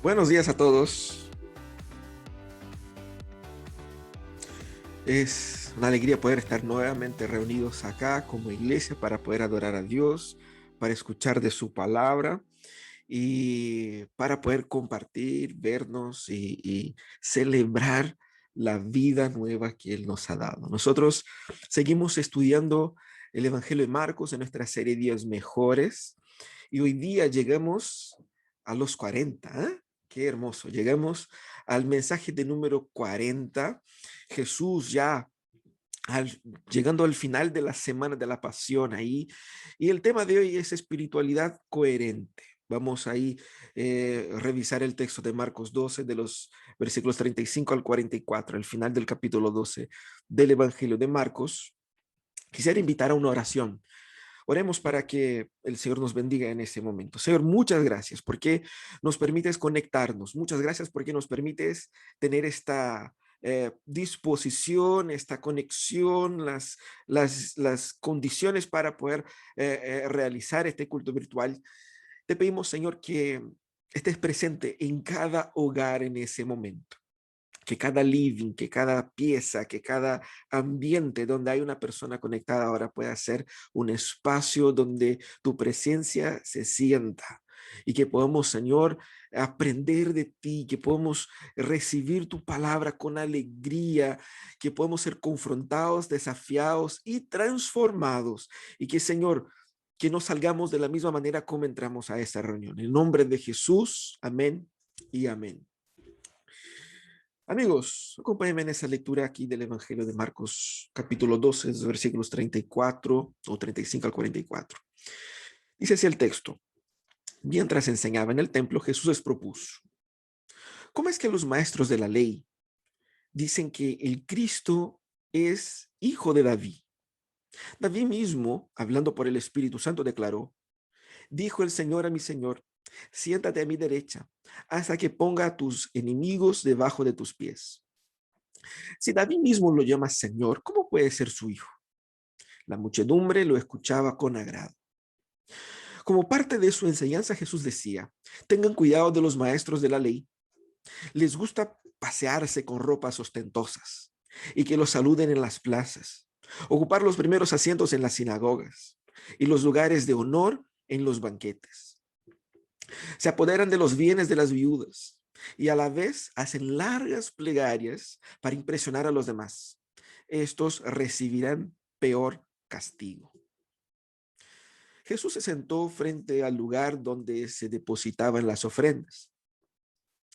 Buenos días a todos. Es una alegría poder estar nuevamente reunidos acá como iglesia para poder adorar a Dios, para escuchar de su palabra y para poder compartir, vernos y celebrar la vida nueva que Él nos ha dado. Nosotros seguimos estudiando el Evangelio de Marcos en nuestra serie Días Mejores y hoy día llegamos a los 40. ¿Eh? Qué hermoso. Llegamos al mensaje de número 40. Jesús ya llegando al final de la semana de la pasión ahí. Y el tema de hoy es espiritualidad coherente. Vamos ahí revisar el texto de Marcos 12, de los versículos 35 al 44, el final del capítulo 12 del Evangelio de Marcos. Quisiera invitar a una oración. Oremos para que el Señor nos bendiga en este momento. Señor, muchas gracias porque nos permites conectarnos. Muchas gracias porque nos permites tener esta disposición, esta conexión, las condiciones para poder realizar este culto virtual. Te pedimos, Señor, que estés presente en cada hogar en ese momento, que cada living, que cada pieza, que cada ambiente donde hay una persona conectada ahora pueda ser un espacio donde tu presencia se sienta y que podamos, Señor, aprender de ti, que podamos recibir tu palabra con alegría, que podamos ser confrontados, desafiados y transformados y que, Señor, que no salgamos de la misma manera como entramos a esta reunión. En nombre de Jesús, amén y amén. Amigos, acompáñenme en esa lectura aquí del Evangelio de Marcos, capítulo 12, versículos 34 o 35 al 44. Dice así el texto: mientras enseñaba en el templo, Jesús les propuso: ¿cómo es que los maestros de la ley dicen que el Cristo es hijo de David? David mismo, hablando por el Espíritu Santo, declaró: dijo el Señor a mi Señor, siéntate a mi derecha, hasta que ponga a tus enemigos debajo de tus pies. Si David mismo lo llama Señor, ¿cómo puede ser su hijo? La muchedumbre lo escuchaba con agrado. Como parte de su enseñanza, Jesús decía: tengan cuidado de los maestros de la ley. Les gusta pasearse con ropas ostentosas y que los saluden en las plazas, ocupar los primeros asientos en las sinagogas y los lugares de honor en los banquetes. Se apoderan de los bienes de las viudas y a la vez hacen largas plegarias para impresionar a los demás. Estos recibirán peor castigo. Jesús se sentó frente al lugar donde se depositaban las ofrendas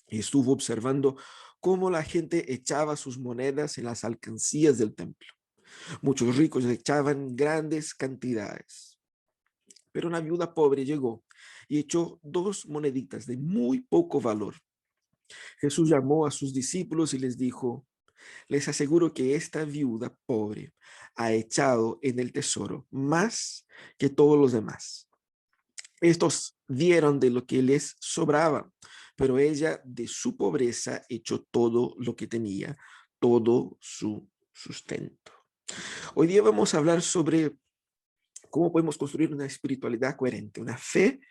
y estuvo observando cómo la gente echaba sus monedas en las alcancías del templo. Muchos ricos echaban grandes cantidades, pero una viuda pobre llegó y echó 2 moneditas de muy poco valor. Jesús llamó a sus discípulos y les dijo: les aseguro que esta viuda pobre ha echado en el tesoro más que todos los demás. Estos dieron de lo que les sobraba, pero ella de su pobreza echó todo lo que tenía, todo su sustento. Hoy día vamos a hablar sobre cómo podemos construir una espiritualidad coherente, una fe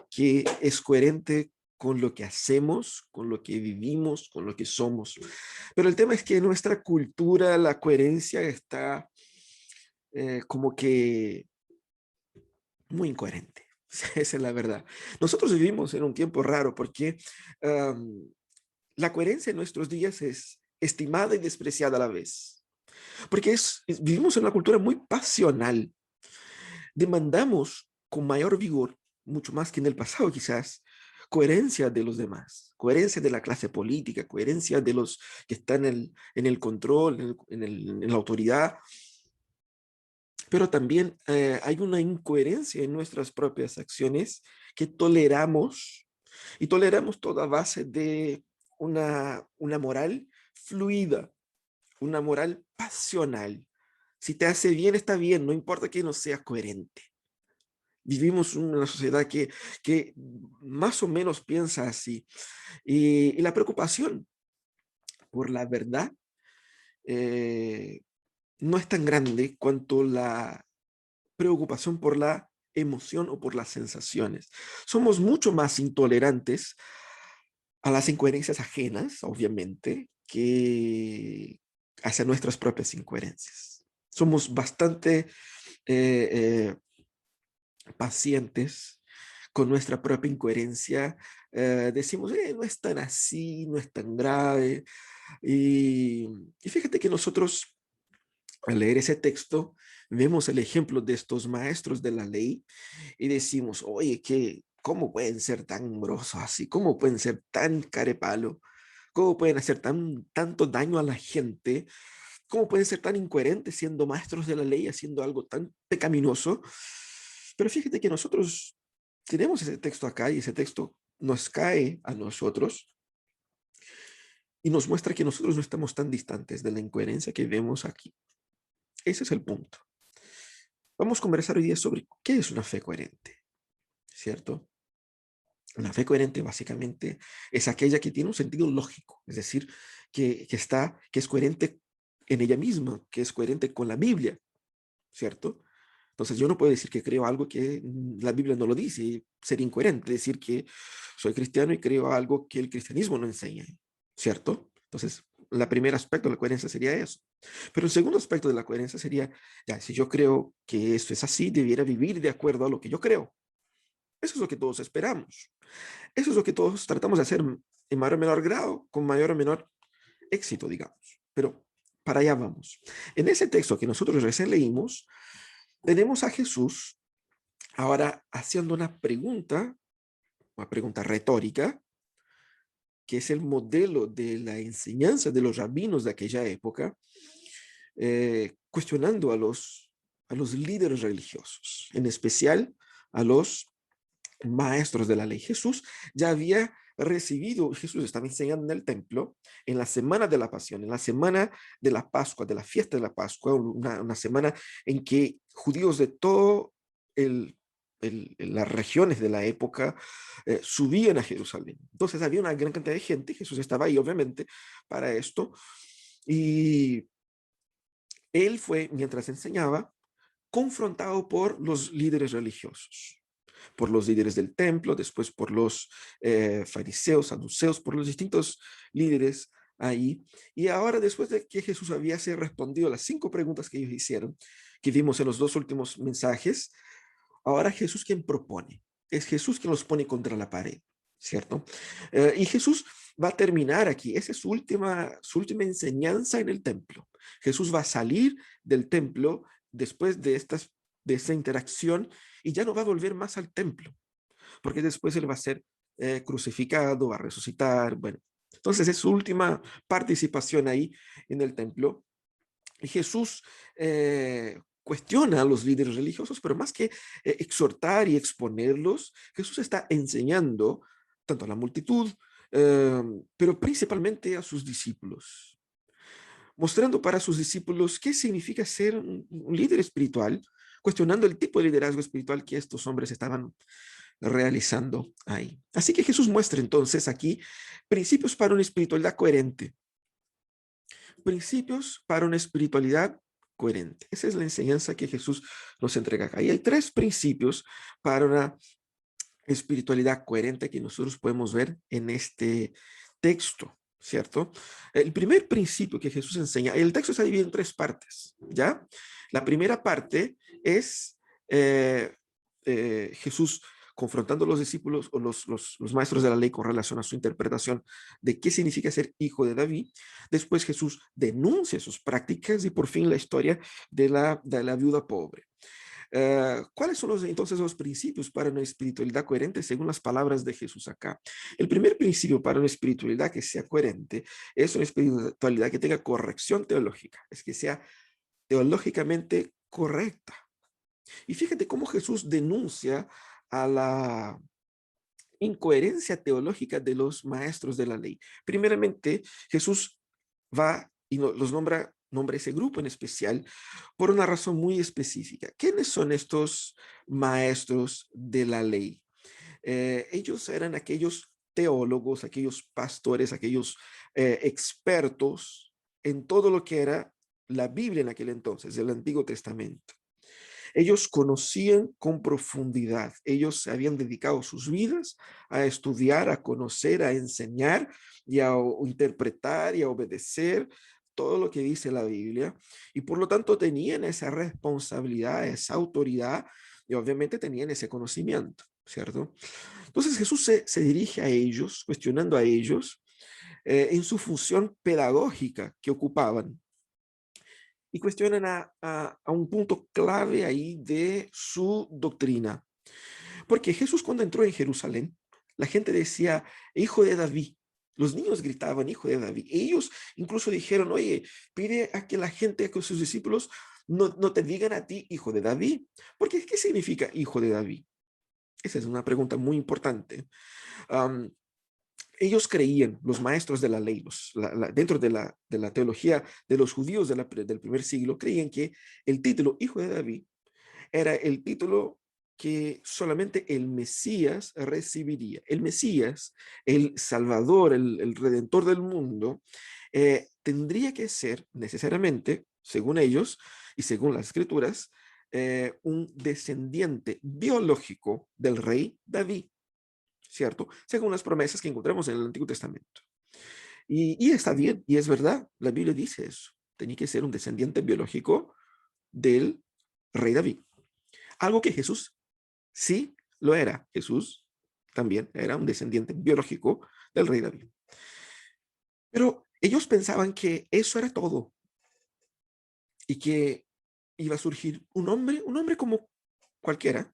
que es coherente con lo que hacemos, con lo que vivimos, con lo que somos. Pero el tema es que en nuestra cultura la coherencia está como que muy incoherente. Esa es la verdad. Nosotros vivimos en un tiempo raro porque um, la coherencia en nuestros días es estimada y despreciada a la vez. Porque vivimos en una cultura muy pasional. Demandamos con mayor vigor, mucho más que en el pasado quizás, coherencia de los demás, coherencia de la clase política, coherencia de los que están en el control, en la autoridad, pero también hay una incoherencia en nuestras propias acciones que toleramos y toleramos toda base de una moral fluida, una moral pasional. Si te hace bien, está bien, no importa que no sea coherente. Vivimos en una sociedad que más o menos piensa así. Y la preocupación por la verdad eh, no es tan grande cuanto la preocupación por la emoción o por las sensaciones. Somos mucho más intolerantes a las incoherencias ajenas, obviamente, que hacia nuestras propias incoherencias. Somos bastante eh, pacientes con nuestra propia incoherencia. Decimos, no es tan así, no es tan grave. Y fíjate que nosotros, al leer ese texto, vemos el ejemplo de estos maestros de la ley y decimos, oye, ¿cómo pueden ser tan grosos así? ¿Cómo pueden ser tan carepalo? ¿Cómo pueden hacer tanto daño a la gente? ¿Cómo pueden ser tan incoherentes siendo maestros de la ley, haciendo algo tan pecaminoso? Pero fíjate que nosotros tenemos ese texto acá y ese texto nos cae a nosotros y nos muestra que nosotros no estamos tan distantes de la incoherencia que vemos aquí. Ese es el punto. Vamos a conversar hoy día sobre qué es una fe coherente, ¿cierto? Una fe coherente básicamente es aquella que tiene un sentido lógico, es decir, que es coherente en ella misma, que es coherente con la Biblia, ¿cierto? Entonces yo no puedo decir que creo algo que la Biblia no lo dice, sería incoherente decir que soy cristiano y creo algo que el cristianismo no enseña, ¿cierto? Entonces, el primer aspecto de la coherencia sería eso. Pero el segundo aspecto de la coherencia sería, ya, si yo creo que esto es así, debiera vivir de acuerdo a lo que yo creo. Eso es lo que todos esperamos. Eso es lo que todos tratamos de hacer en mayor o menor grado, con mayor o menor éxito, digamos. Pero para allá vamos. En ese texto que nosotros recién leímos, tenemos a Jesús ahora haciendo una pregunta retórica, que es el modelo de la enseñanza de los rabinos de aquella época, cuestionando a los líderes religiosos, en especial a los maestros de la ley. Jesús ya había recibido, Jesús estaba enseñando en el templo en la semana de la pasión, en la semana de la Pascua, de la fiesta de la Pascua, una semana en que judíos de todo las regiones de la época subían a Jerusalén. Entonces había una gran cantidad de gente, Jesús estaba ahí obviamente para esto, y él fue, mientras enseñaba, confrontado por los líderes religiosos, por los líderes del templo, después por los fariseos, saduceos, por los distintos líderes ahí. Y ahora, después de que Jesús había respondido a las 5 preguntas que ellos hicieron, que vimos en los 2 últimos mensajes, ahora Jesús quien propone, es Jesús quien los pone contra la pared, ¿cierto? Y Jesús va a terminar aquí, esa es su última enseñanza en el templo. Jesús va a salir del templo después de esta interacción y ya no va a volver más al templo, porque después él va a ser crucificado, va a resucitar, bueno. Entonces es su última participación ahí en el templo. Y Jesús cuestiona a los líderes religiosos, pero más que exhortar y exponerlos, Jesús está enseñando tanto a la multitud, pero principalmente a sus discípulos, mostrando para sus discípulos qué significa ser un líder espiritual, cuestionando el tipo de liderazgo espiritual que estos hombres estaban realizando ahí. Así que Jesús muestra entonces aquí principios para una espiritualidad coherente, principios para una espiritualidad coherente. Esa es la enseñanza que Jesús nos entrega acá. Y hay 3 principios para una espiritualidad coherente que nosotros podemos ver en este texto, ¿cierto? El primer principio que Jesús enseña, el texto está dividido en 3 partes, ¿ya? La primera parte es Jesús confrontando a los discípulos o los maestros de la ley con relación a su interpretación de qué significa ser hijo de David. Después Jesús denuncia sus prácticas y por fin la historia de la viuda pobre. ¿Cuáles son entonces los principios para una espiritualidad coherente según las palabras de Jesús acá? El primer principio para una espiritualidad que sea coherente es una espiritualidad que tenga corrección teológica, es que sea teológicamente correcta. Y fíjate cómo Jesús denuncia a la incoherencia teológica de los maestros de la ley. Primeramente, Jesús va y los nombra ese grupo en especial por una razón muy específica. ¿Quiénes son estos maestros de la ley? Ellos eran aquellos teólogos, aquellos pastores, aquellos expertos en todo lo que era la Biblia en aquel entonces, el Antiguo Testamento. Ellos conocían con profundidad. Ellos se habían dedicado sus vidas a estudiar, a conocer, a enseñar y a interpretar y a obedecer todo lo que dice la Biblia. Y por lo tanto tenían esa responsabilidad, esa autoridad y obviamente tenían ese conocimiento, ¿cierto? Entonces Jesús se dirige a ellos, cuestionando a ellos en su función pedagógica que ocupaban y cuestionan a un punto clave ahí de su doctrina. Porque Jesús cuando entró en Jerusalén, la gente decía, hijo de David. Los niños gritaban, hijo de David. Ellos incluso dijeron, oye, pide a que la gente, que sus discípulos, no te digan a ti, hijo de David. Porque, ¿qué significa hijo de David? Esa es una pregunta muy importante. Um, ellos creían, los maestros de la ley, dentro de la teología de los judíos del primer siglo, creían que el título hijo de David era el título que solamente el Mesías recibiría. El Mesías, el Salvador, el Redentor del mundo, tendría que ser necesariamente, según ellos y según las escrituras, un descendiente biológico del rey David, ¿cierto? Según las promesas que encontramos en el Antiguo Testamento. Y está bien, y es verdad, la Biblia dice eso. Tenía que ser un descendiente biológico del rey David. Algo que Jesús sí lo era. Jesús también era un descendiente biológico del rey David. Pero ellos pensaban que eso era todo y que iba a surgir un hombre como cualquiera,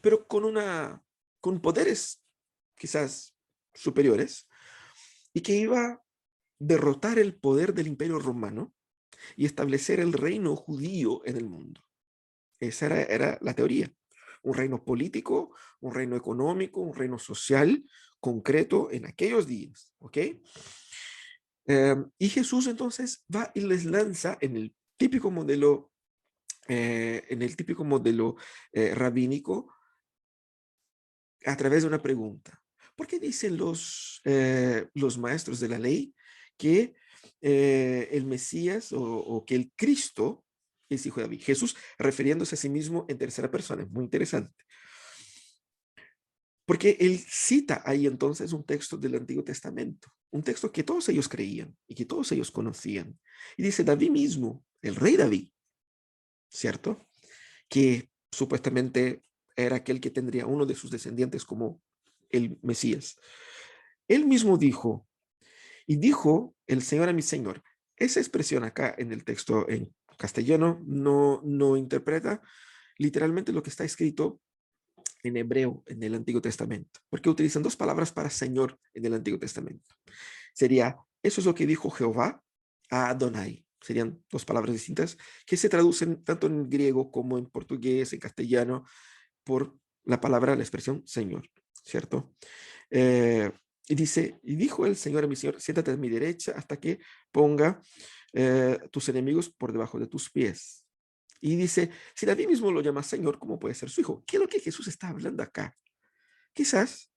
pero con poderes quizás superiores y que iba a derrotar el poder del imperio romano y establecer el reino judío en el mundo. Esa era la teoría. Un reino político, un reino económico, un reino social concreto en aquellos días. ¿Ok? Y Jesús entonces va y les lanza en el típico modelo rabínico a través de una pregunta. ¿Por qué dicen los maestros de la ley que el Mesías o que el Cristo es hijo de David? Jesús refiriéndose a sí mismo en tercera persona, es muy interesante. Porque él cita ahí entonces un texto del Antiguo Testamento, un texto que todos ellos creían y que todos ellos conocían. Y dice David mismo, el rey David, ¿cierto? Que supuestamente era aquel que tendría uno de sus descendientes como el Mesías. Él mismo dijo, y dijo el Señor a mi Señor. Esa expresión acá en el texto en castellano no interpreta literalmente lo que está escrito en hebreo en el Antiguo Testamento, porque utilizan dos palabras para Señor en el Antiguo Testamento. Sería, eso es lo que dijo Jehová a Adonai. Serían dos palabras distintas que se traducen tanto en griego como en portugués, en castellano, por la palabra, la expresión Señor, ¿cierto? Y dice, y dijo el Señor a mi Señor, siéntate a mi derecha hasta que ponga tus enemigos por debajo de tus pies. Y dice, si David mismo lo llama Señor, ¿cómo puede ser su hijo? ¿Qué es lo que Jesús está hablando acá? Quizás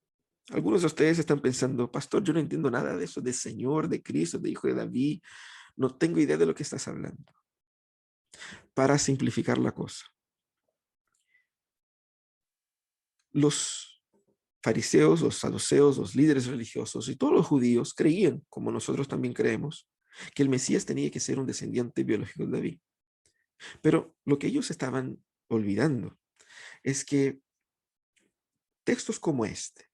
algunos de ustedes están pensando, pastor, yo no entiendo nada de eso, de Señor, de Cristo, de Hijo de David, no tengo idea de lo que estás hablando. Para simplificar la cosa, los fariseos, los saduceos, los líderes religiosos y todos los judíos creían, como nosotros también creemos, que el Mesías tenía que ser un descendiente biológico de David. Pero lo que ellos estaban olvidando es que textos como este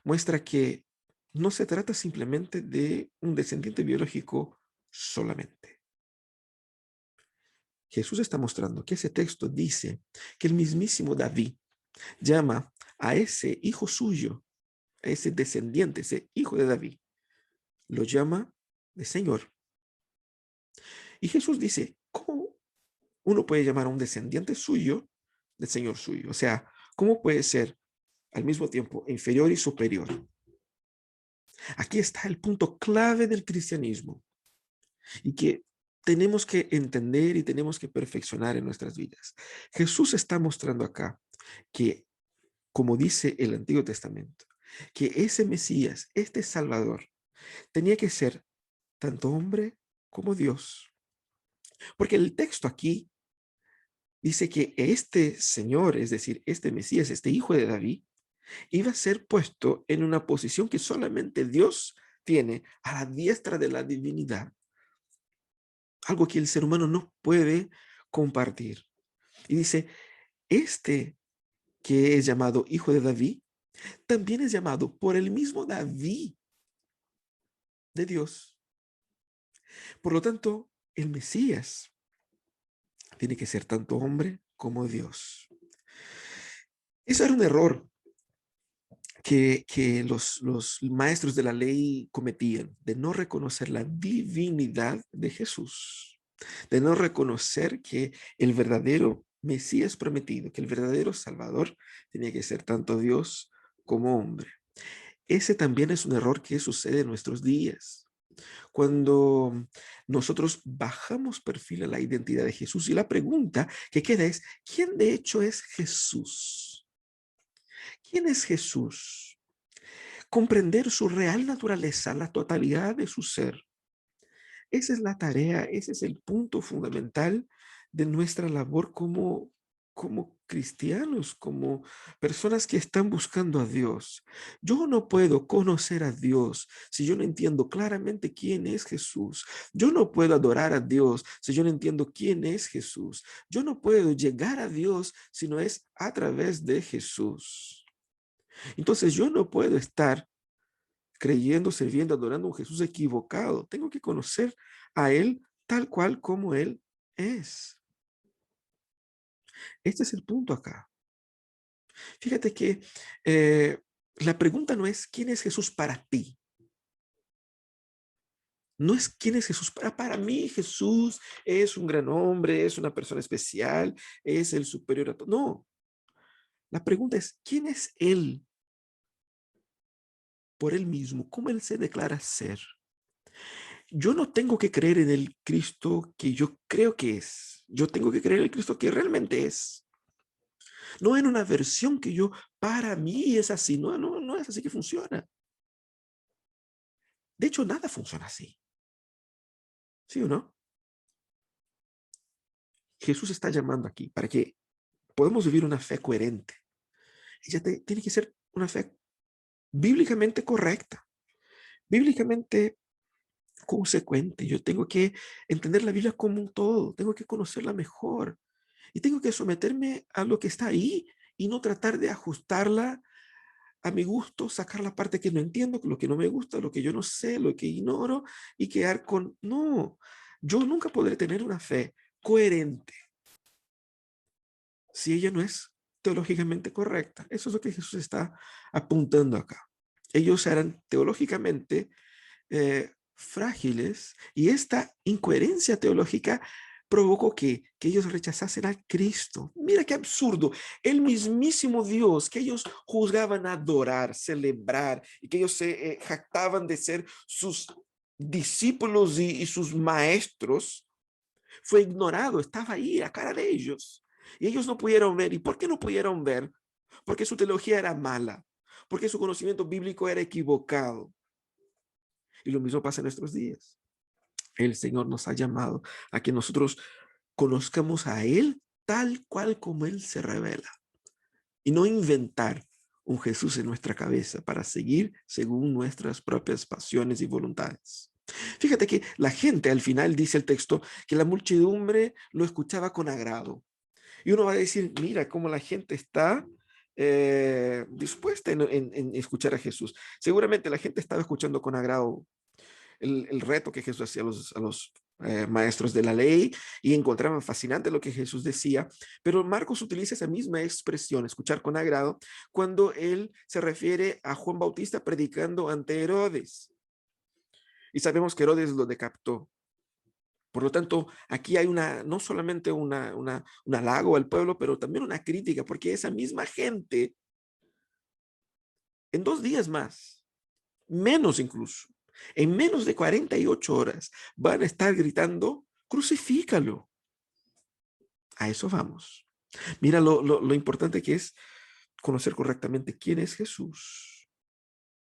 muestra que no se trata simplemente de un descendiente biológico solamente. Jesús está mostrando que ese texto dice que el mismísimo David llama a ese hijo suyo, a ese descendiente, ese hijo de David, lo llama de Señor. Y Jesús dice, ¿cómo uno puede llamar a un descendiente suyo de Señor suyo? O sea, ¿cómo puede ser al mismo tiempo inferior y superior? Aquí está el punto clave del cristianismo y que tenemos que entender y tenemos que perfeccionar en nuestras vidas. Jesús está mostrando acá que, como dice el Antiguo Testamento, que ese Mesías, este Salvador, tenía que ser tanto hombre como Dios. Porque el texto aquí dice que este Señor, es decir, este Mesías, este hijo de David, iba a ser puesto en una posición que solamente Dios tiene a la diestra de la divinidad, algo que el ser humano no puede compartir. Y dice, este que es llamado hijo de David, también es llamado por el mismo David de Dios. Por lo tanto, el Mesías tiene que ser tanto hombre como Dios. Eso era un error que los maestros de la ley cometían, de no reconocer la divinidad de Jesús, de no reconocer que el verdadero Mesías prometido, que el verdadero Salvador tenía que ser tanto Dios como hombre. Ese también es un error que sucede en nuestros días. Cuando nosotros bajamos perfil a la identidad de Jesús y la pregunta que queda es, ¿quién de hecho es Jesús? ¿Quién es Jesús? Comprender su real naturaleza, la totalidad de su ser. Esa es la tarea, ese es el punto fundamental de nuestra labor como cristianos, como personas que están buscando a Dios. Yo no puedo conocer a Dios si yo no entiendo claramente quién es Jesús. Yo no puedo adorar a Dios si yo no entiendo quién es Jesús. Yo no puedo llegar a Dios si no es a través de Jesús. Entonces yo no puedo estar creyendo, sirviendo, adorando a un Jesús equivocado. Tengo que conocer a Él tal cual como Él es. Este es el punto acá. Fíjate que la pregunta no es quién es Jesús para ti. No es quién es Jesús para mí. Jesús es un gran hombre, es una persona especial, es el superior a todo. No, la pregunta es quién es Él por Él mismo, cómo Él se declara ser. Yo no tengo que creer en el Cristo que yo creo que es. Yo tengo que creer en el Cristo que realmente es. No en una versión que yo, para mí es así. No, no, no es así que funciona. De hecho, nada funciona así. ¿Sí o no? Jesús está llamando aquí para que podamos vivir una fe coherente. Ella tiene que ser una fe bíblicamente correcta, bíblicamente consecuente. Yo tengo que entender la Biblia como un todo, tengo que conocerla mejor y tengo que someterme a lo que está ahí y no tratar de ajustarla a mi gusto, sacar la parte que no entiendo, lo que no me gusta, lo que yo no sé, lo que ignoro y quedar con, no, yo nunca podré tener una fe coherente si ella no es teológicamente correcta. Eso es lo que Jesús está apuntando acá. Ellos eran teológicamente frágiles y esta incoherencia teológica provocó que ellos rechazasen a Cristo. Mira qué absurdo. El mismísimo Dios que ellos juzgaban adorar, celebrar y que ellos se jactaban de ser sus discípulos y sus maestros, fue ignorado, estaba ahí a cara de ellos. Y ellos no pudieron ver. ¿Y por qué no pudieron ver? Porque su teología era mala, porque su conocimiento bíblico era equivocado. Y lo mismo pasa en nuestros días. El Señor nos ha llamado a que nosotros conozcamos a Él tal cual como Él se revela y no inventar un Jesús en nuestra cabeza para seguir según nuestras propias pasiones y voluntades. Fíjate que la gente al final dice el texto que la muchedumbre lo escuchaba con agrado. Y uno va a decir, mira cómo la gente está dispuesta en escuchar a Jesús. Seguramente la gente estaba escuchando con agrado el reto que Jesús hacía a los maestros de la ley y encontraban fascinante lo que Jesús decía, pero Marcos utiliza esa misma expresión, escuchar con agrado, cuando él se refiere a Juan Bautista predicando ante Herodes. Y sabemos que Herodes lo decapitó. Por lo tanto, aquí hay no solamente un halago al pueblo, pero también una crítica, porque esa misma gente, en 2 días más, menos incluso, en menos de 48 horas, van a estar gritando, crucifícalo. A eso vamos. Mira lo importante que es conocer correctamente quién es Jesús.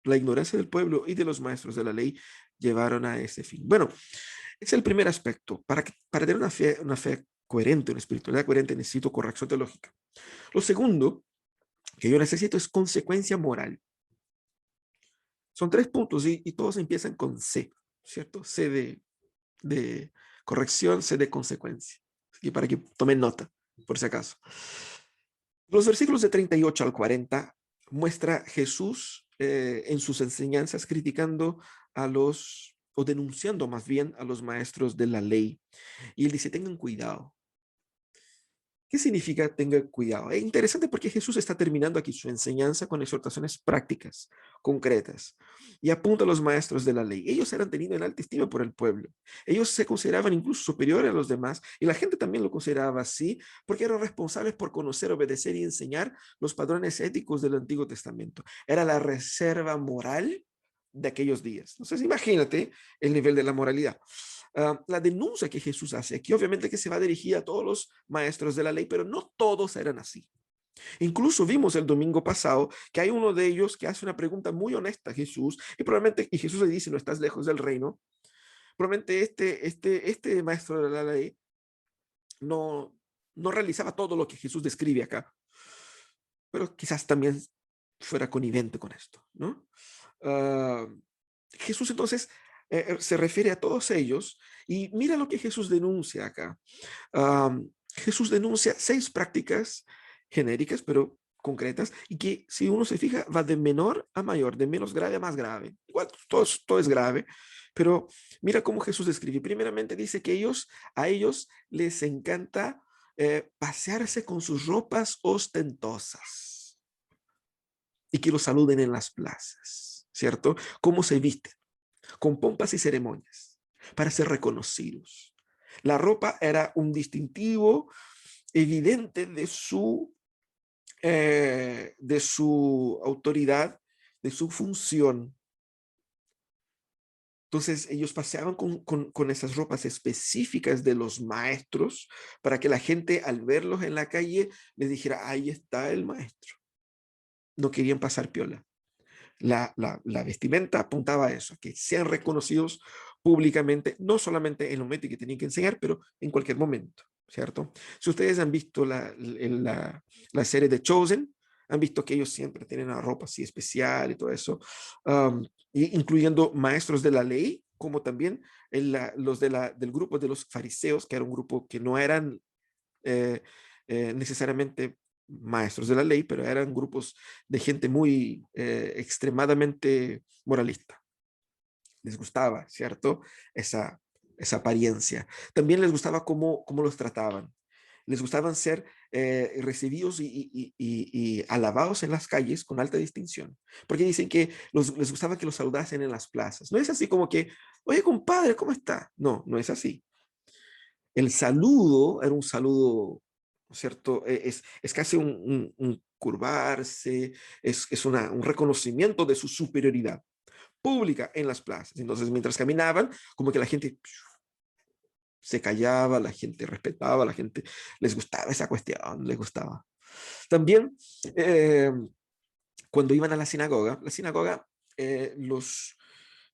La ignorancia del pueblo y de los maestros de la ley llevaron a ese fin. Bueno, es el primer aspecto. Para tener una fe coherente, una espiritualidad coherente, necesito corrección teológica. Lo segundo que yo necesito es consecuencia moral. Son 3 puntos y todos empiezan con C, ¿cierto? C de corrección, C de consecuencia. Así que para que tomen nota, por si acaso. Los versículos de 38 al 40 muestra Jesús en sus enseñanzas criticando a los, o denunciando más bien a los maestros de la ley. Y él dice, tengan cuidado. ¿Qué significa tenga cuidado? Es interesante porque Jesús está terminando aquí su enseñanza con exhortaciones prácticas, concretas, y apunta a los maestros de la ley. Ellos eran tenidos en alta estima por el pueblo. Ellos se consideraban incluso superiores a los demás, y la gente también lo consideraba así, porque eran responsables por conocer, obedecer y enseñar los padrones éticos del Antiguo Testamento. Era la reserva moral de aquellos días. Entonces, imagínate el nivel de la moralidad. La denuncia que Jesús hace aquí, obviamente que se va dirigida a todos los maestros de la ley, pero no todos eran así. Incluso vimos el domingo pasado que hay uno de ellos que hace una pregunta muy honesta a Jesús y Jesús le dice, no estás lejos del reino. Probablemente este maestro de la ley no realizaba todo lo que Jesús describe acá, pero quizás también fuera connivente con esto, ¿no? Jesús entonces se refiere a todos ellos y mira lo que Jesús denuncia acá. Jesús denuncia 6 prácticas genéricas, pero concretas, y que si uno se fija va de menor a mayor, de menos grave a más grave. Igual todo es grave, pero mira cómo Jesús describe. Primeramente dice que a ellos les encanta pasearse con sus ropas ostentosas y que los saluden en las plazas, ¿cierto? ¿Cómo se visten? Con pompas y ceremonias para ser reconocidos. La ropa era un distintivo evidente de su autoridad, de su función. Entonces ellos paseaban con esas ropas específicas de los maestros para que la gente al verlos en la calle les dijera, ahí está el maestro. No querían pasar piola. La vestimenta apuntaba a eso, que sean reconocidos públicamente, no solamente en el momento que tenían que enseñar, pero en cualquier momento, ¿cierto? Si ustedes han visto la serie de Chosen, han visto que ellos siempre tienen una ropa así especial y todo eso, incluyendo maestros de la ley, como también los del grupo de los fariseos, que era un grupo que no eran necesariamente maestros de la ley, pero eran grupos de gente muy extremadamente moralista. Les gustaba, ¿cierto? Esa apariencia. También les gustaba cómo los trataban. Les gustaban ser recibidos y alabados en las calles con alta distinción. Porque dicen que les gustaba que los saludasen en las plazas. No es así como que, oye, compadre, ¿cómo está? No, no es así. El saludo era un saludo, ¿cierto? Es casi un curvarse, es un reconocimiento de su superioridad pública en las plazas. Entonces, mientras caminaban, como que la gente se callaba, la gente respetaba, la gente les gustaba esa cuestión, les gustaba. También, cuando iban a la sinagoga,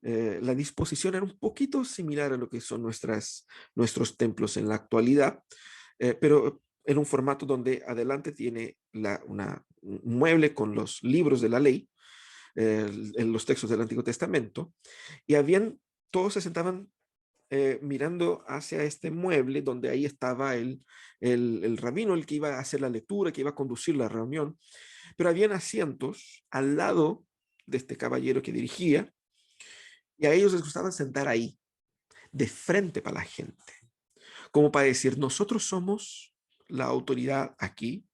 la disposición era un poquito similar a lo que son nuestros templos en la actualidad, pero en un formato donde adelante tiene un mueble con los libros de la ley, en los textos del Antiguo Testamento, y todos se sentaban mirando hacia este mueble donde ahí estaba el rabino, el que iba a hacer la lectura, que iba a conducir la reunión, pero habían asientos al lado de este caballero que dirigía, y a ellos les gustaba sentar ahí, de frente para la gente, como para decir, nosotros somos la autoridad aquí,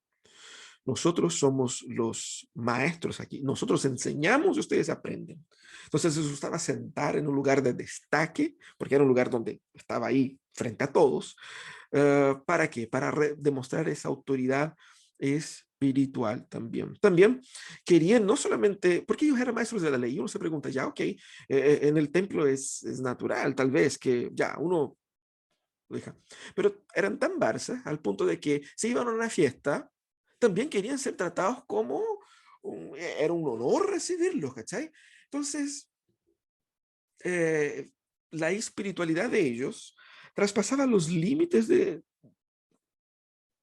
nosotros somos los maestros aquí, nosotros enseñamos y ustedes aprenden. Entonces les gustaba sentar en un lugar de destaque, porque era un lugar donde estaba ahí frente a todos. ¿Para qué? Para demostrar esa autoridad espiritual también. También querían no solamente, porque ellos eran maestros de la ley, uno se pregunta, ya, ok, en el templo es natural, tal vez que ya uno deja, pero eran tan Barça al punto de que si iban a una fiesta, también querían ser tratados como era un honor recibirlos, ¿cachai? Entonces, eh, la espiritualidad de ellos traspasaba los límites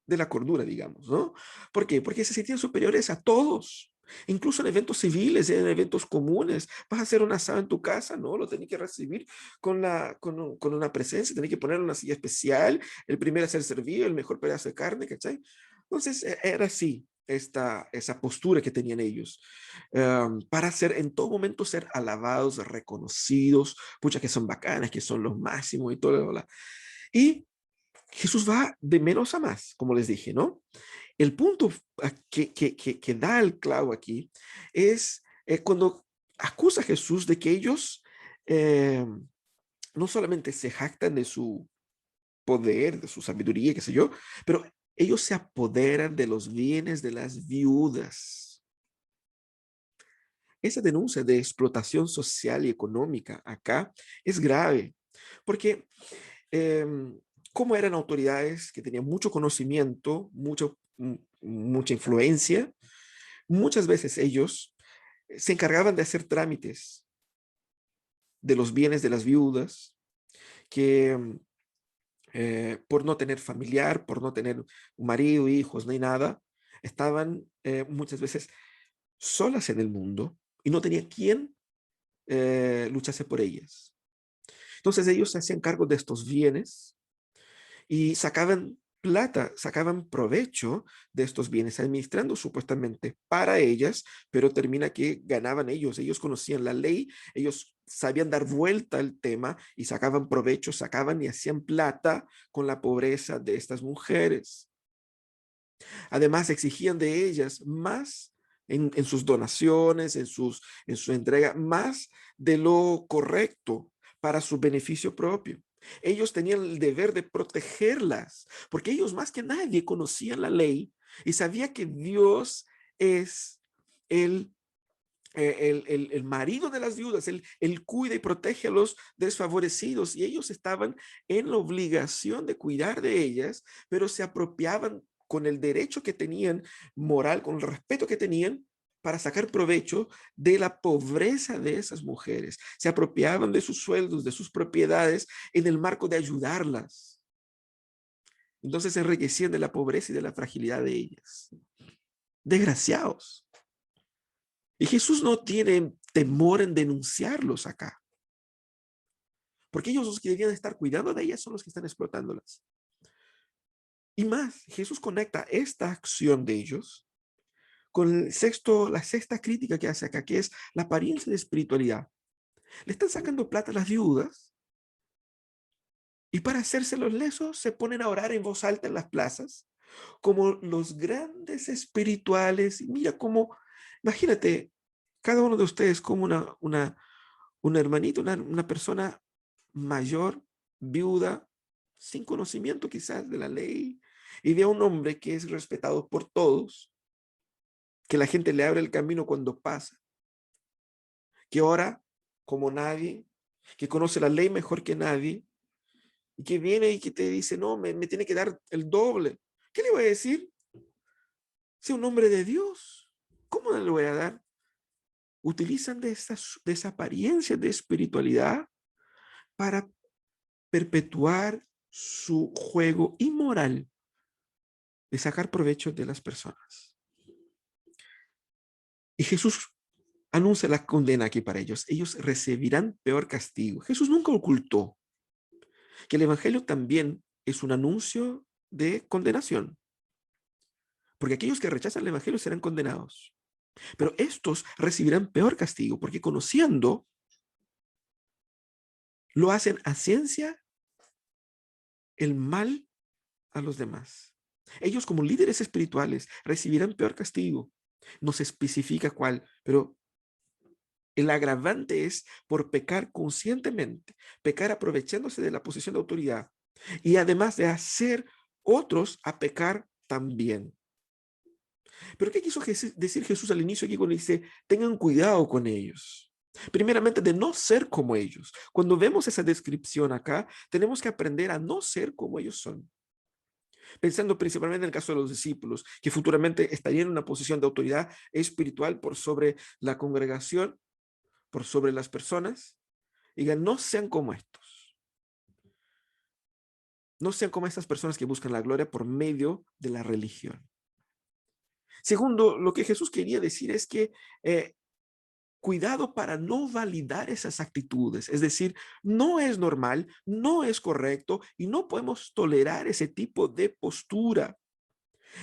de la cordura, digamos, ¿no? ¿Por qué? Porque se sentían superiores a todos. Incluso en eventos civiles, en eventos comunes, vas a hacer un asado en tu casa, ¿no? Lo tenés que recibir con una presencia, tenés que poner una silla especial, el primero a ser servido, el mejor pedazo de carne, ¿cachai? Entonces, era así esa postura que tenían ellos, para ser en todo momento ser alabados, reconocidos, pucha que son bacanas, que son los máximos y todo. Y Jesús va de menos a más, como les dije, ¿no? El punto que da el clavo aquí es cuando acusa a Jesús de que ellos eh, no solamente se jactan de su poder, de su sabiduría, qué sé yo, pero ellos se apoderan de los bienes de las viudas. Esa denuncia de explotación social y económica acá es grave, porque eh, como eran autoridades que tenían mucho conocimiento, mucha influencia, muchas veces ellos se encargaban de hacer trámites de los bienes de las viudas, que por no tener familiar, por no tener un marido, hijos, ni nada, estaban muchas veces solas en el mundo y no tenía quien luchase por ellas. Entonces ellos se hacían cargo de estos bienes y sacaban plata, sacaban provecho de estos bienes, administrando supuestamente para ellas, pero termina que ganaban ellos. Ellos conocían la ley, ellos sabían dar vuelta al tema y sacaban provecho, sacaban y hacían plata con la pobreza de estas mujeres. Además, exigían de ellas más en sus donaciones, en su entrega, más de lo correcto para su beneficio propio. Ellos tenían el deber de protegerlas, porque ellos más que nadie conocían la ley y sabían que Dios es el el marido de las viudas, él cuida y protege a los desfavorecidos y ellos estaban en la obligación de cuidar de ellas, pero se apropiaban con el derecho que tenían moral, con el respeto que tenían para sacar provecho de la pobreza de esas mujeres. Se apropiaban de sus sueldos, de sus propiedades en el marco de ayudarlas. Entonces se enriquecían de la pobreza y de la fragilidad de ellas. Desgraciados. Y Jesús no tiene temor en denunciarlos acá. Porque ellos los que debían estar cuidando de ellas son los que están explotándolas. Y más, Jesús conecta esta acción de ellos con la sexta crítica que hace acá, que es la apariencia de espiritualidad. Le están sacando plata a las viudas y para hacerse los lesos se ponen a orar en voz alta en las plazas, como los grandes espirituales. Mira cómo, imagínate, cada uno de ustedes como una hermanita, una persona mayor, viuda, sin conocimiento quizás de la ley, y ve a un hombre que es respetado por todos, que la gente le abre el camino cuando pasa, que ora como nadie, que conoce la ley mejor que nadie, y que viene y que te dice, no, me tiene que dar el doble. ¿Qué le voy a decir? Si un hombre de Dios, ¿cómo le voy a dar? Utilizan de esa apariencia de espiritualidad para perpetuar su juego inmoral de sacar provecho de las personas. Y Jesús anuncia la condena aquí para ellos. Ellos recibirán peor castigo. Jesús nunca ocultó que el Evangelio también es un anuncio de condenación, porque aquellos que rechazan el Evangelio serán condenados. Pero estos recibirán peor castigo, porque conociendo, lo hacen a ciencia el mal a los demás. Ellos como líderes espirituales recibirán peor castigo. No se especifica cuál, pero el agravante es por pecar conscientemente, pecar aprovechándose de la posición de autoridad y además de hacer otros a pecar también. Pero ¿qué quiso decir Jesús al inicio aquí cuando dice, tengan cuidado con ellos? Primeramente, de no ser como ellos. Cuando vemos esa descripción acá, tenemos que aprender a no ser como ellos son. Pensando principalmente en el caso de los discípulos, que futuramente estarían en una posición de autoridad espiritual por sobre la congregación, por sobre las personas. Digan, no sean como estos. No sean como estas personas que buscan la gloria por medio de la religión. Segundo, lo que Jesús quería decir es que cuidado para no validar esas actitudes. Es decir, no es normal, no es correcto y no podemos tolerar ese tipo de postura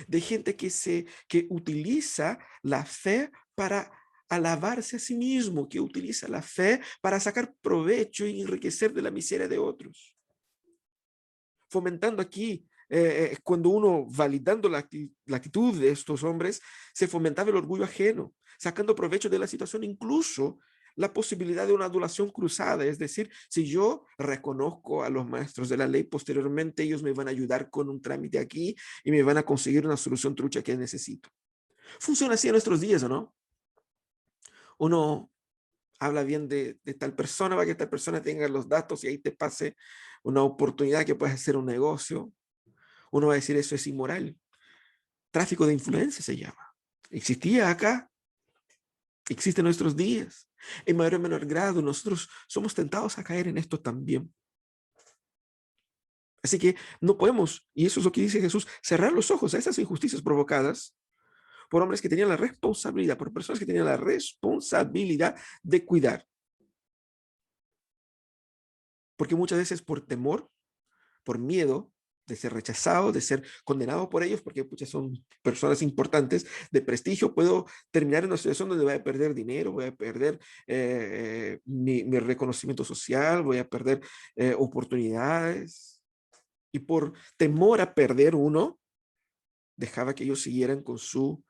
de gente que utiliza la fe para alabarse a sí mismo, que utiliza la fe para sacar provecho y enriquecer de la miseria de otros. Fomentando aquí, cuando uno validando la actitud de estos hombres, se fomentaba el orgullo ajeno, sacando provecho de la situación, incluso la posibilidad de una adulación cruzada, es decir, si yo reconozco a los maestros de la ley, posteriormente ellos me van a ayudar con un trámite aquí y me van a conseguir una solución trucha que necesito. Funciona así en nuestros días, ¿o no? Uno habla bien de tal persona para que tal persona tenga los datos y ahí te pase una oportunidad que puedes hacer un negocio. Uno va a decir eso es inmoral. Tráfico de influencia se llama. Existía acá, existe en nuestros días. En mayor o menor grado, nosotros somos tentados a caer en esto también. Así que no podemos, y eso es lo que dice Jesús, cerrar los ojos a esas injusticias provocadas por hombres que tenían la responsabilidad, por personas que tenían la responsabilidad de cuidar. Porque muchas veces por temor, por miedo de ser rechazado, de ser condenado por ellos, porque pucha, son personas importantes de prestigio, puedo terminar en una situación donde voy a perder dinero, voy a perder mi reconocimiento social, voy a perder oportunidades. Y por temor a perder uno, dejaba que ellos siguieran con su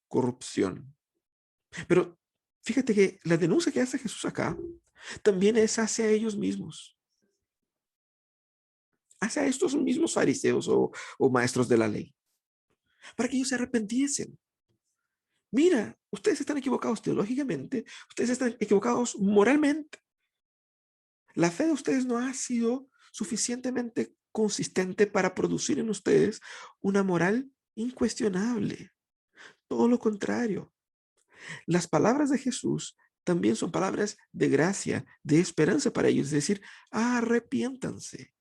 corrupción. Pero fíjate que la denuncia que hace Jesús acá también es hacia ellos mismos, hacia estos mismos fariseos o maestros de la ley, para que ellos se arrepentiesen. Mira, ustedes están equivocados teológicamente, ustedes están equivocados moralmente. La fe de ustedes no ha sido suficientemente consistente para producir en ustedes una moral incuestionable. Todo lo contrario. Las palabras de Jesús también son palabras de gracia, de esperanza para ellos, es decir, arrepiéntanse.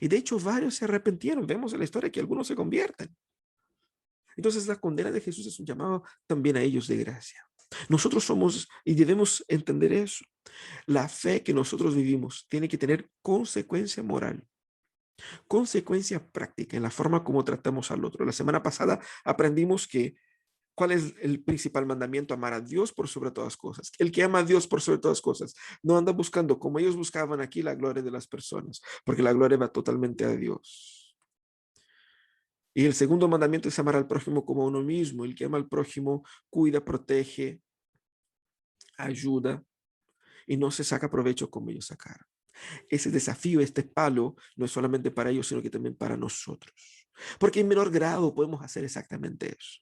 Y de hecho varios se arrepintieron. Vemos en la historia que algunos se convierten. Entonces la condena de Jesús es un llamado también a ellos de gracia. Nosotros somos y debemos entender eso. La fe que nosotros vivimos tiene que tener consecuencia moral, consecuencia práctica en la forma como tratamos al otro. La semana pasada aprendimos que ¿cuál es el principal mandamiento? Amar a Dios por sobre todas cosas. El que ama a Dios por sobre todas cosas no anda buscando, como ellos buscaban aquí, la gloria de las personas, porque la gloria va totalmente a Dios. Y el segundo mandamiento es amar al prójimo como a uno mismo. El que ama al prójimo cuida, protege, ayuda y no se saca provecho como ellos sacaron. Ese desafío, este palo, no es solamente para ellos, sino que también para nosotros. Porque en menor grado podemos hacer exactamente eso.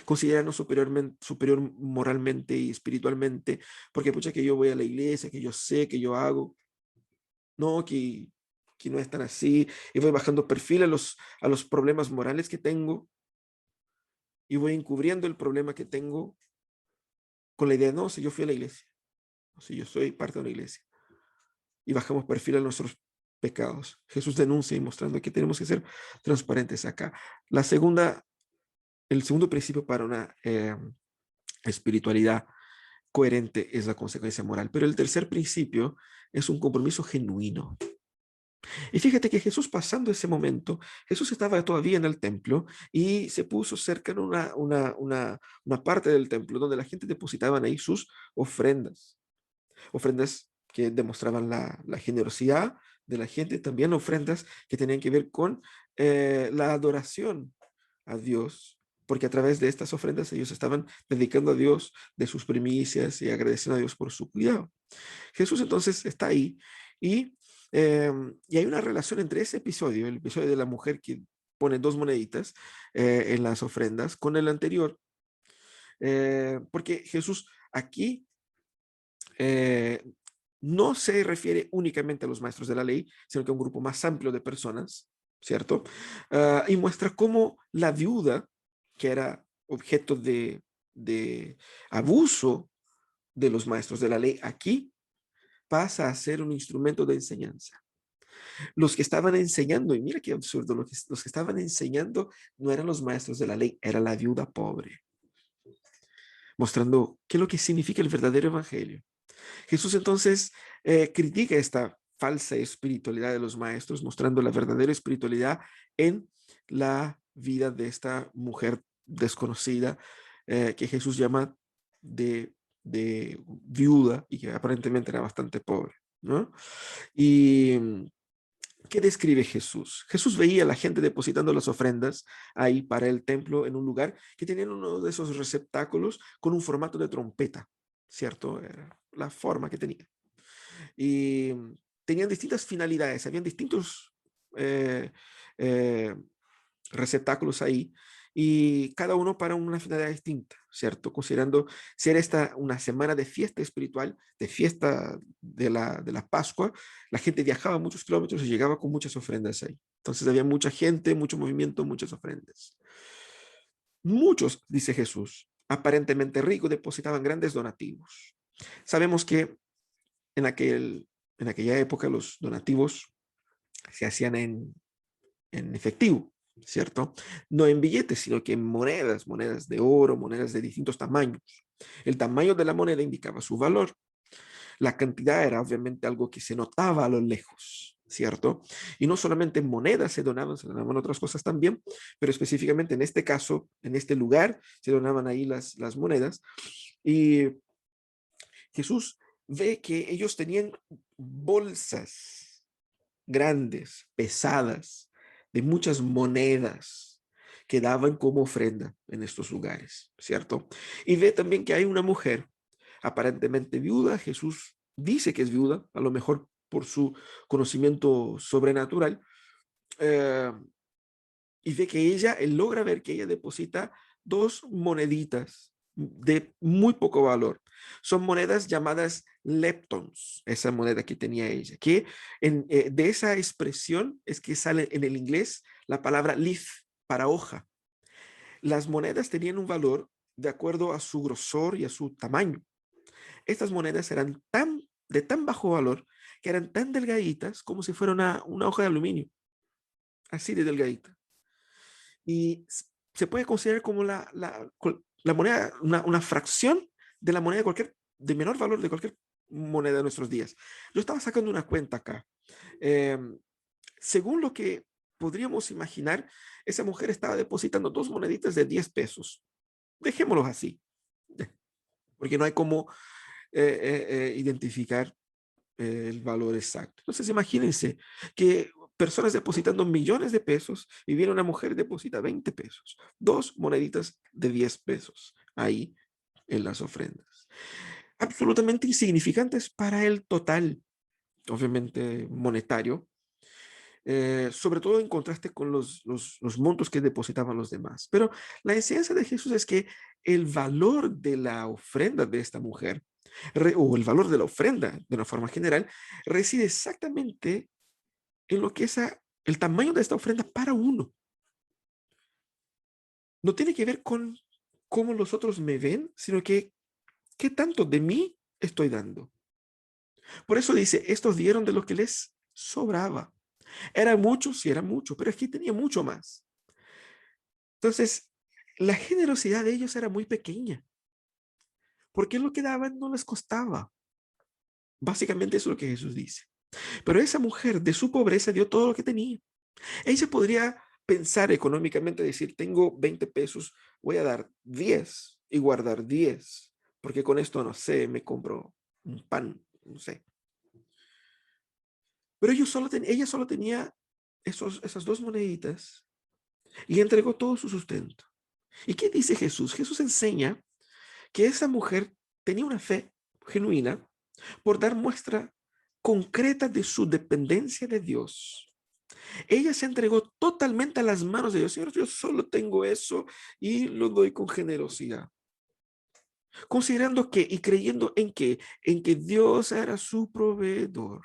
Considerarnos superior moralmente y espiritualmente, porque pucha que yo voy a la iglesia, que yo sé, que yo hago. No, que no es tan así. Y voy bajando perfil a los problemas morales que tengo y voy encubriendo el problema que tengo con la idea, no, si yo fui a la iglesia, si yo soy parte de una iglesia. Y bajamos perfil a nuestros pecados. Jesús denuncia y mostrando que tenemos que ser transparentes acá. El segundo principio para una espiritualidad coherente es la consecuencia moral. Pero el tercer principio es un compromiso genuino. Y fíjate que Jesús pasando ese momento, Jesús estaba todavía en el templo y se puso cerca de una parte del templo donde la gente depositaban ahí sus ofrendas. Ofrendas que demostraban la generosidad de la gente, también ofrendas que tenían que ver con la adoración a Dios, porque a través de estas ofrendas ellos estaban dedicando a Dios de sus primicias y agradeciendo a Dios por su cuidado. Jesús entonces está ahí y, y hay una relación entre ese episodio, el episodio de la mujer que pone dos moneditas en las ofrendas, con el anterior, porque Jesús aquí eh, no se refiere únicamente a los maestros de la ley, sino que a un grupo más amplio de personas, ¿cierto? Y muestra cómo la viuda, que era objeto de abuso de los maestros de la ley, aquí pasa a ser un instrumento de enseñanza. Los que estaban enseñando, y mira qué absurdo, los que estaban enseñando no eran los maestros de la ley, era la viuda pobre, mostrando qué es lo que significa el verdadero evangelio. Jesús entonces critica esta falsa espiritualidad de los maestros, mostrando la verdadera espiritualidad en la vida de esta mujer desconocida que Jesús llama de viuda y que aparentemente era bastante pobre, ¿no? Y ¿qué describe Jesús? Jesús veía a la gente depositando las ofrendas ahí para el templo en un lugar que tenían uno de esos receptáculos con un formato de trompeta, ¿cierto? Era la forma que tenía. Y tenían distintas finalidades, habían distintos eh, eh, receptáculos ahí y cada uno para una finalidad distinta, ¿cierto? Considerando si era esta una semana de fiesta espiritual, de fiesta de la Pascua, la gente viajaba muchos kilómetros y llegaba con muchas ofrendas ahí. Entonces había mucha gente, mucho movimiento, muchas ofrendas. Muchos, dice Jesús, aparentemente ricos, depositaban grandes donativos. Sabemos que en, en aquella época los donativos se hacían en efectivo, ¿cierto? No en billetes, sino que en monedas, monedas de oro, monedas de distintos tamaños. El tamaño de la moneda indicaba su valor. La cantidad era obviamente algo que se notaba a lo lejos, ¿cierto? Y no solamente monedas se donaban otras cosas también, pero específicamente en este caso, en este lugar, se donaban ahí las monedas. Y Jesús ve que ellos tenían bolsas grandes, pesadas, de muchas monedas que daban como ofrenda en estos lugares, ¿cierto? Y ve también que hay una mujer aparentemente viuda. Jesús dice que es viuda, a lo mejor por su conocimiento sobrenatural, eh, y ve que él logra ver que ella deposita dos moneditas de muy poco valor. Son monedas llamadas leptons, esa moneda que tenía ella, que de esa expresión es que sale en el inglés la palabra leaf, para hoja. Las monedas tenían un valor de acuerdo a su grosor y a su tamaño. Estas monedas eran de tan bajo valor que eran tan delgaditas como si fuera una hoja de aluminio, así de delgadita. Y se puede considerar como la moneda, una fracción de la moneda de menor valor de cualquier moneda de nuestros días. Yo estaba sacando una cuenta acá. Eh, Según lo que podríamos imaginar, esa mujer estaba depositando dos moneditas de 10 pesos. Dejémoslos así, porque no hay cómo identificar el valor exacto. Entonces, imagínense que personas depositando millones de pesos y viene una mujer y deposita 20 pesos, dos moneditas de 10 pesos ahí en las ofrendas. Absolutamente insignificantes para el total, obviamente monetario, sobre todo en contraste con los montos que depositaban los demás. Pero la enseñanza de Jesús es que el valor de la ofrenda de esta mujer, o el valor de la ofrenda de una forma general, reside exactamente en lo que es el tamaño de esta ofrenda para uno. No tiene que ver con cómo los otros me ven, sino que qué tanto de mí estoy dando. Por eso dice, estos dieron de lo que les sobraba. Era mucho, sí era mucho, pero es que tenía mucho más. Entonces, la generosidad de ellos era muy pequeña, porque lo que daban no les costaba. Básicamente eso es lo que Jesús dice. Pero esa mujer de su pobreza dio todo lo que tenía. Ella podría pensar económicamente, decir, tengo 20 pesos, voy a dar 10 y guardar 10, porque con esto, no sé, me compro un pan, no sé. Pero ella solo tenía esas dos moneditas y entregó todo su sustento. ¿Y qué dice Jesús? Jesús enseña que esa mujer tenía una fe genuina por dar muestra concreta de su dependencia de Dios. Ella se entregó totalmente a las manos de Dios. Señor, yo solo tengo eso y lo doy con generosidad. Considerando que y creyendo en que Dios era su proveedor,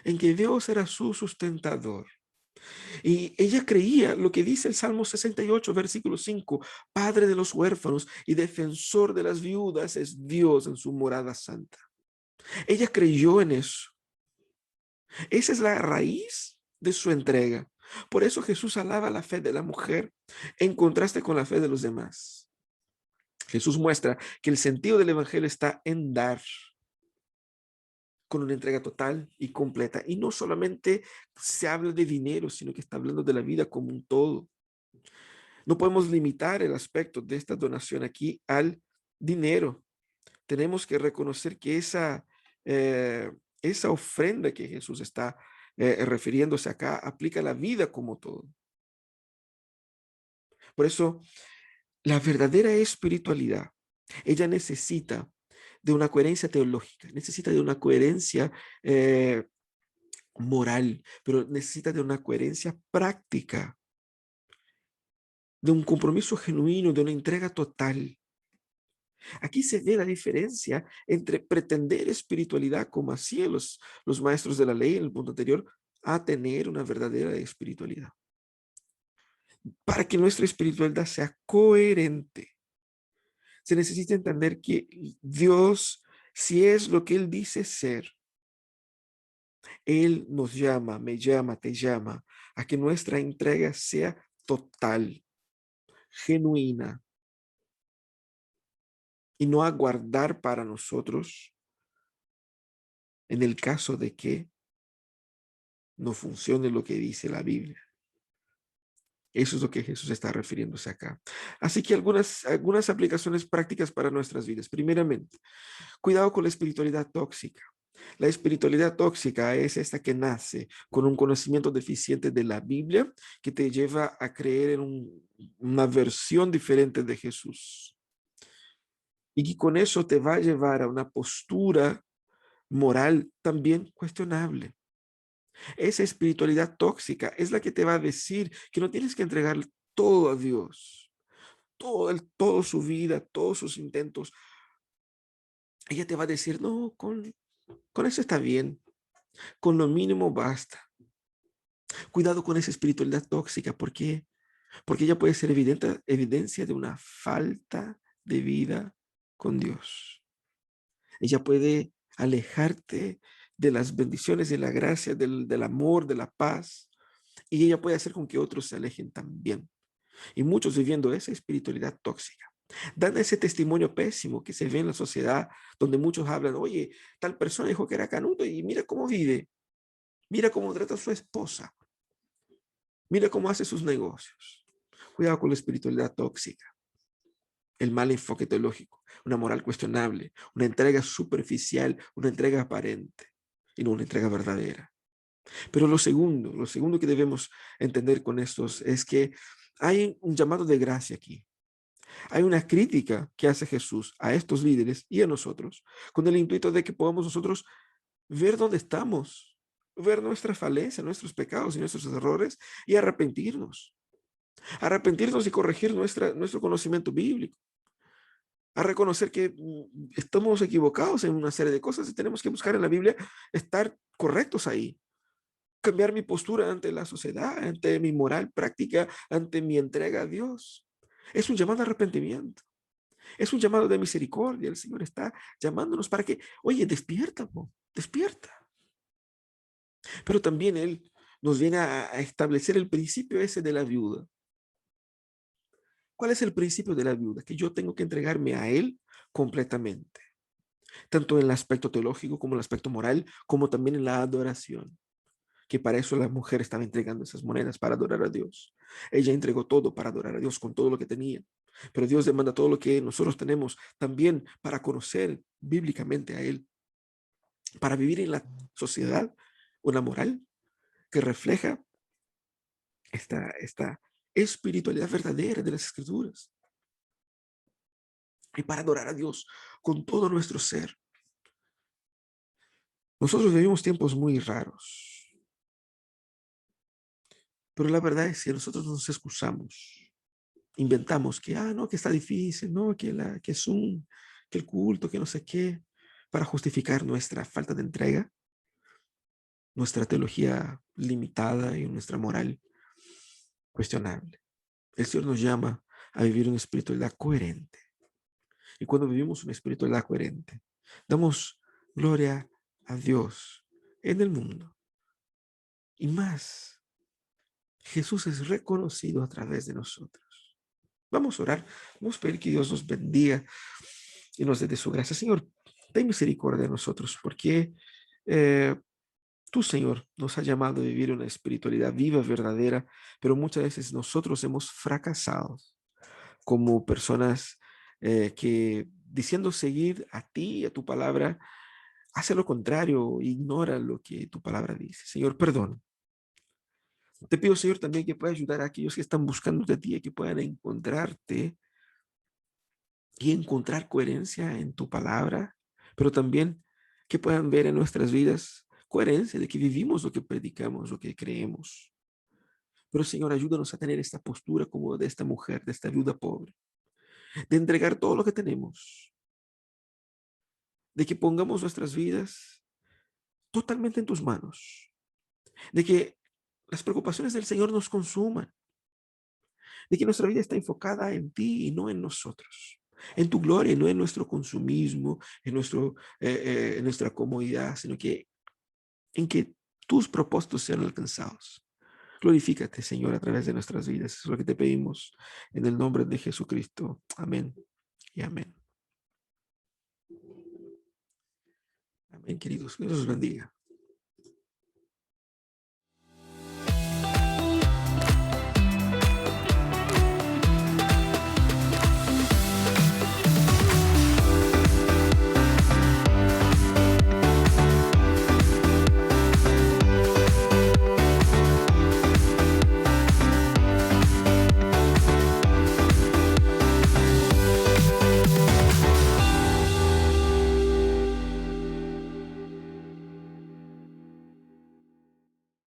en que Dios era su sustentador. Y ella creía lo que dice el Salmo 68, versículo 5, Padre de los huérfanos y defensor de las viudas es Dios en su morada santa. Ella creyó en eso. Esa es la raíz de su entrega. Por eso Jesús alaba la fe de la mujer en contraste con la fe de los demás. Jesús muestra que el sentido del evangelio está en dar, con una entrega total y completa. Y no solamente se habla de dinero, sino que está hablando de la vida como un todo. No podemos limitar el aspecto de esta donación aquí al dinero. Tenemos que reconocer que eh, esa ofrenda que Jesús está refiriéndose acá aplica la vida como todo. Por eso, la verdadera espiritualidad, ella necesita de una coherencia teológica, necesita de una coherencia moral, pero necesita de una coherencia práctica, de un compromiso genuino, de una entrega total. Aquí se ve la diferencia entre pretender espiritualidad, como hacían los maestros de la ley en el punto anterior, a tener una verdadera espiritualidad. Para que nuestra espiritualidad sea coherente, se necesita entender que Dios, si es lo que Él dice ser, Él nos llama, me llama, te llama, a que nuestra entrega sea total, genuina, y no a guardar para nosotros en el caso de que no funcione lo que dice la Biblia. Eso es lo que Jesús está refiriéndose acá. Así que algunas aplicaciones prácticas para nuestras vidas. Primeramente, cuidado con la espiritualidad tóxica. La espiritualidad tóxica es esta que nace con un conocimiento deficiente de la Biblia que te lleva a creer en una versión diferente de Jesús. Y que con eso te va a llevar a una postura moral también cuestionable. Esa espiritualidad tóxica es la que te va a decir que no tienes que entregar todo a Dios, todo su vida, todos sus intentos. Ella te va a decir, no, con eso está bien, con lo mínimo basta. Cuidado con esa espiritualidad tóxica, ¿por qué? Porque ella puede ser evidencia de una falta de vida con Dios. Ella puede alejarte de las bendiciones, de la gracia, del amor, de la paz. Y ella puede hacer con que otros se alejen también. Y muchos viviendo esa espiritualidad tóxica. Dan ese testimonio pésimo que se ve en la sociedad, donde muchos hablan, oye, tal persona dijo que era canuto y mira cómo vive, mira cómo trata a su esposa, mira cómo hace sus negocios. Cuidado con la espiritualidad tóxica, el mal enfoque teológico, una moral cuestionable, una entrega superficial, una entrega aparente y no una entrega verdadera. Pero lo segundo que debemos entender con estos es que hay un llamado de gracia aquí. Hay una crítica que hace Jesús a estos líderes y a nosotros con el intuito de que podamos nosotros ver dónde estamos, ver nuestra falencia, nuestros pecados y nuestros errores y arrepentirnos. Arrepentirnos y corregir nuestro conocimiento bíblico. A reconocer que estamos equivocados en una serie de cosas y tenemos que buscar en la Biblia estar correctos ahí. Cambiar mi postura ante la sociedad, ante mi moral práctica, ante mi entrega a Dios. Es un llamado a arrepentimiento. Es un llamado de misericordia. El Señor está llamándonos para que, oye, despierta, despierta. Pero también Él nos viene a establecer el principio ese de la viuda. ¿Cuál es el principio de la viuda? Que yo tengo que entregarme a Él completamente, tanto en el aspecto teológico como en el aspecto moral, como también en la adoración. Que para eso la mujer estaba entregando esas monedas para adorar a Dios. Ella entregó todo para adorar a Dios con todo lo que tenía. Pero Dios demanda todo lo que nosotros tenemos también para conocer bíblicamente a Él, para vivir en la sociedad una moral que refleja esta espiritualidad verdadera de las Escrituras y para adorar a Dios con todo nuestro ser. Nosotros vivimos tiempos muy raros, pero la verdad es que nosotros nos excusamos, inventamos que, no, que está difícil, no, que es que el culto, que no sé qué, para justificar nuestra falta de entrega, nuestra teología limitada y nuestra moral cuestionable. El Señor nos llama a vivir una espiritualidad coherente. Y cuando vivimos una espiritualidad coherente, damos gloria a Dios en el mundo y más, Jesús es reconocido a través de nosotros. Vamos a orar, vamos a pedir que Dios nos bendiga y nos dé de su gracia. Señor, ten misericordia de nosotros, porque eh, tú, Señor, nos has llamado a vivir una espiritualidad viva, verdadera, pero muchas veces nosotros hemos fracasado como personas que diciendo seguir a ti y a tu palabra, hace lo contrario, ignora lo que tu palabra dice. Señor, perdón. Te pido, Señor, también que pueda ayudar a aquellos que están buscando de ti, que puedan encontrarte y encontrar coherencia en tu palabra, pero también que puedan ver en nuestras vidas coherencia de que vivimos lo que predicamos, lo que creemos. Pero Señor, ayúdanos a tener esta postura como de esta mujer, de esta viuda pobre, de entregar todo lo que tenemos, de que pongamos nuestras vidas totalmente en tus manos, de que las preocupaciones del Señor nos consuman, de que nuestra vida está enfocada en ti y no en nosotros, en tu gloria, no en nuestro consumismo, en nuestra comodidad, sino que en que tus propósitos sean alcanzados. Glorifícate, Señor, a través de nuestras vidas. Es lo que te pedimos en el nombre de Jesucristo. Amén y amén. Amén, queridos. Dios los bendiga.